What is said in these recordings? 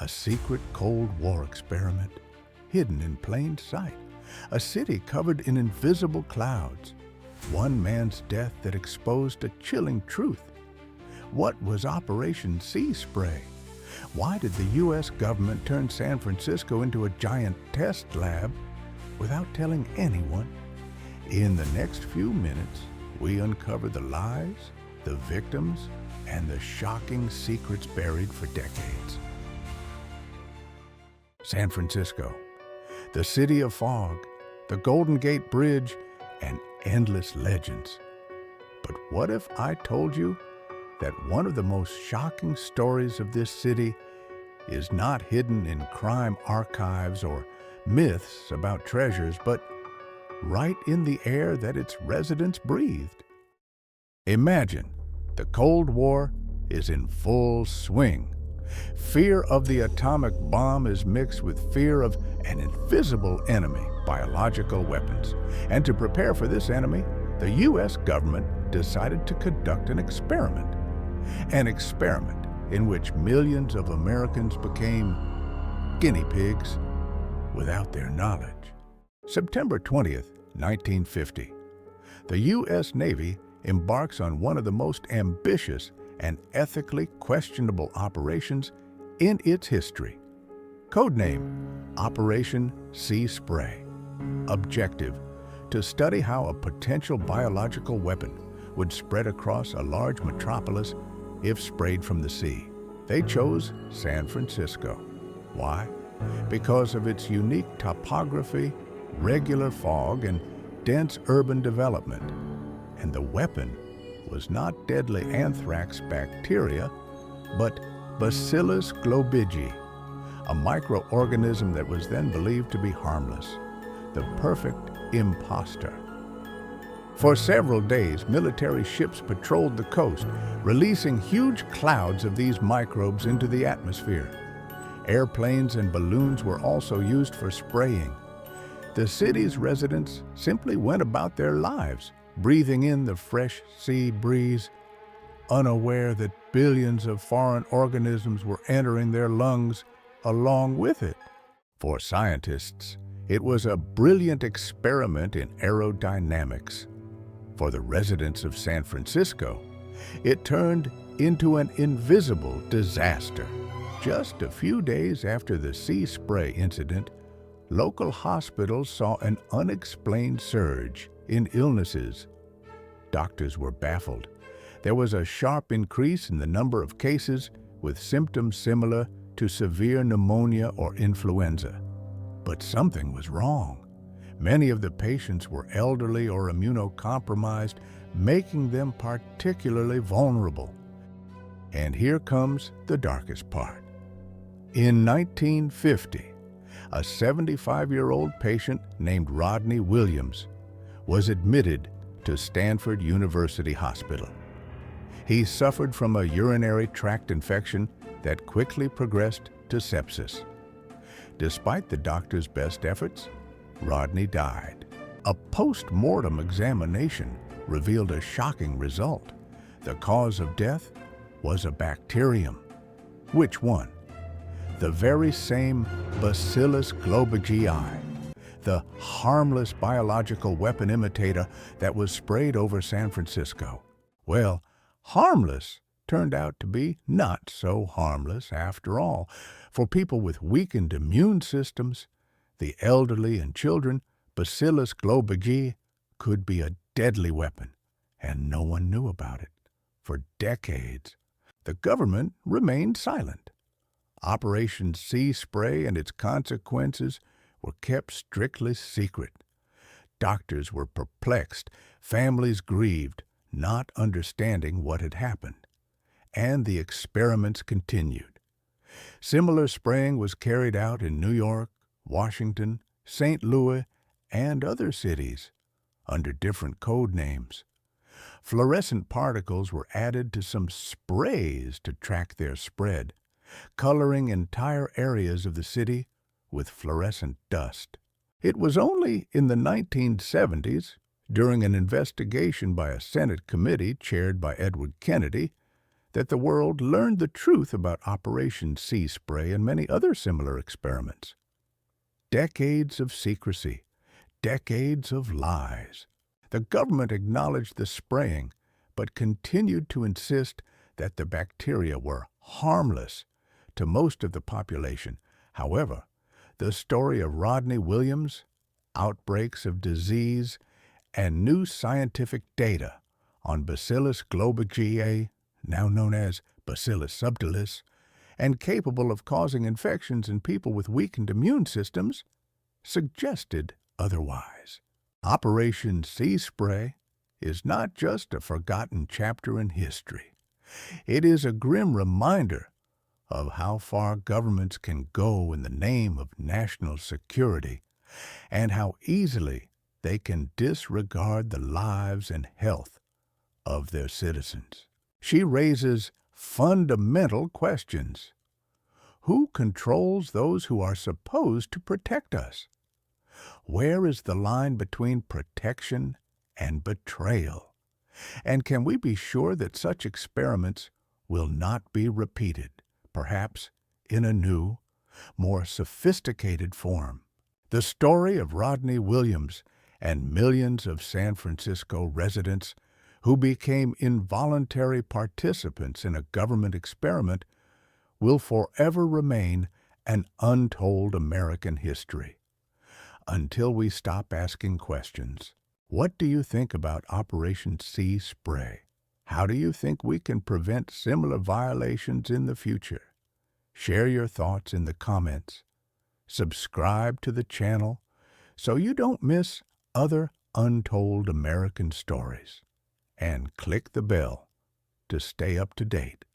A secret Cold War experiment, hidden in plain sight. A city covered in invisible clouds. One man's death that exposed a chilling truth. What was Operation Sea Spray? Why did the U.S. government turn San Francisco into a giant test lab without telling anyone? In the next few minutes, we uncover the lies, the victims, and the shocking secrets buried for decades. San Francisco, the city of fog, the Golden Gate Bridge, and endless legends. But what if I told you that one of the most shocking stories of this city is not hidden in crime archives or myths about treasures, but right in the air that its residents breathed? Imagine the Cold War is in full swing. Fear of the atomic bomb is mixed with fear of an invisible enemy, biological weapons. And to prepare for this enemy, the U.S. government decided to conduct an experiment. An experiment in which millions of Americans became guinea pigs without their knowledge. September 20th, 1950. The U.S. Navy embarks on one of the most ambitious and ethically questionable operations in its history. Codename Operation Sea Spray. Objective: to study how a potential biological weapon would spread across a large metropolis if sprayed from the sea. They chose San Francisco. Why? Because of its unique topography, regular fog, and dense urban development. And the weapon was not deadly anthrax bacteria, but Bacillus globigii, a microorganism that was then believed to be harmless, the perfect imposter. For several days, military ships patrolled the coast, releasing huge clouds of these microbes into the atmosphere. Airplanes and balloons were also used for spraying. The city's residents simply went about their lives, breathing in the fresh sea breeze, unaware that billions of foreign organisms were entering their lungs along with it. For scientists, it was a brilliant experiment in aerodynamics. For the residents of San Francisco, it turned into an invisible disaster. Just a few days after the sea spray incident, local hospitals saw an unexplained surge in illnesses. Doctors were baffled. There was a sharp increase in the number of cases with symptoms similar to severe pneumonia or influenza. But something was wrong. Many of the patients were elderly or immunocompromised, making them particularly vulnerable. And here comes the darkest part. In 1950, a 75-year-old patient named Rodney Williams was admitted to Stanford University Hospital. He suffered from a urinary tract infection that quickly progressed to sepsis. Despite the doctor's best efforts, Rodney died. A post-mortem examination revealed a shocking result. The cause of death was a bacterium. Which one? The very same Bacillus globigii, the harmless biological weapon imitator that was sprayed over San Francisco. Well, harmless turned out to be not so harmless after all. For people with weakened immune systems, the elderly and children, Bacillus globigii could be a deadly weapon, and no one knew about it. For decades, the government remained silent. Operation Sea Spray and its consequences were kept strictly secret. Doctors were perplexed, families grieved, not understanding what had happened. And the experiments continued. Similar spraying was carried out in New York, Washington, St. Louis, and other cities under different code names. Fluorescent particles were added to some sprays to track their spread, coloring entire areas of the city with fluorescent dust. It was only in the 1970s, during an investigation by a Senate committee chaired by Edward Kennedy, that the world learned the truth about Operation Sea Spray and many other similar experiments. Decades of secrecy, decades of lies. The government acknowledged the spraying, but continued to insist that the bacteria were harmless to most of the population. However, the story of Rodney Williams, outbreaks of disease, and new scientific data on Bacillus globigerinae, now known as Bacillus subtilis, and capable of causing infections in people with weakened immune systems, suggested otherwise. Operation Sea Spray is not just a forgotten chapter in history. It is a grim reminder of how far governments can go in the name of national security and how easily they can disregard the lives and health of their citizens. She raises fundamental questions. Who controls those who are supposed to protect us? Where is the line between protection and betrayal? And can we be sure that such experiments will not be repeated, perhaps in a new, more sophisticated form? The story of Rodney Williams and millions of San Francisco residents who became involuntary participants in a government experiment will forever remain an untold American history. Until we stop asking questions, what do you think about Operation Sea Spray? How do you think we can prevent similar violations in the future? Share your thoughts in the comments. Subscribe to the channel so you don't miss other untold American stories. And click the bell to stay up to date.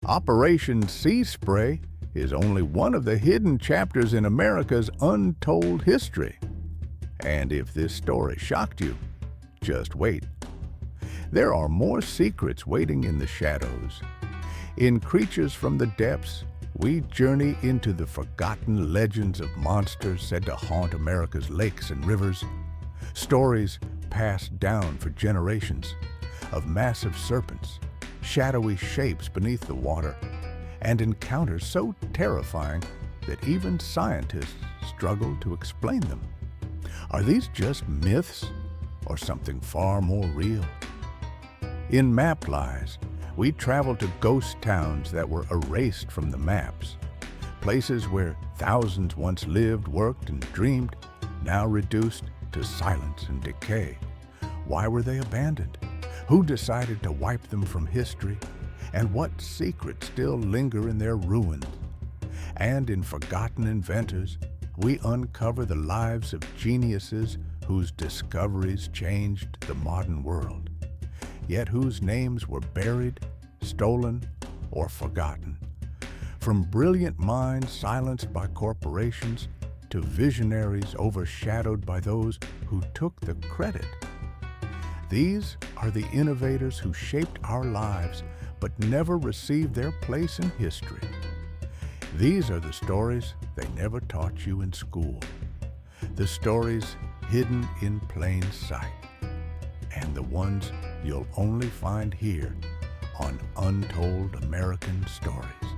Operation Sea Spray is only one of the hidden chapters in America's untold history. And if this story shocked you, just wait. There are more secrets waiting in the shadows. In Creatures from the Depths, we journey into the forgotten legends of monsters said to haunt America's lakes and rivers. Stories passed down for generations of massive serpents, shadowy shapes beneath the water, and encounters so terrifying that even scientists struggle to explain them. Are these just myths or something far more real? In Map Lies, we travel to ghost towns that were erased from the maps, places where thousands once lived, worked, and dreamed, now reduced to silence and decay. Why were they abandoned? Who decided to wipe them from history? And what secrets still linger in their ruins? And in Forgotten Inventors, we uncover the lives of geniuses whose discoveries changed the modern world, yet whose names were buried, stolen, or forgotten. From brilliant minds silenced by corporations to visionaries overshadowed by those who took the credit. These are the innovators who shaped our lives but never received their place in history. These are the stories they never taught you in school. The stories hidden in plain sight. And the ones you'll only find here on Untold American Stories.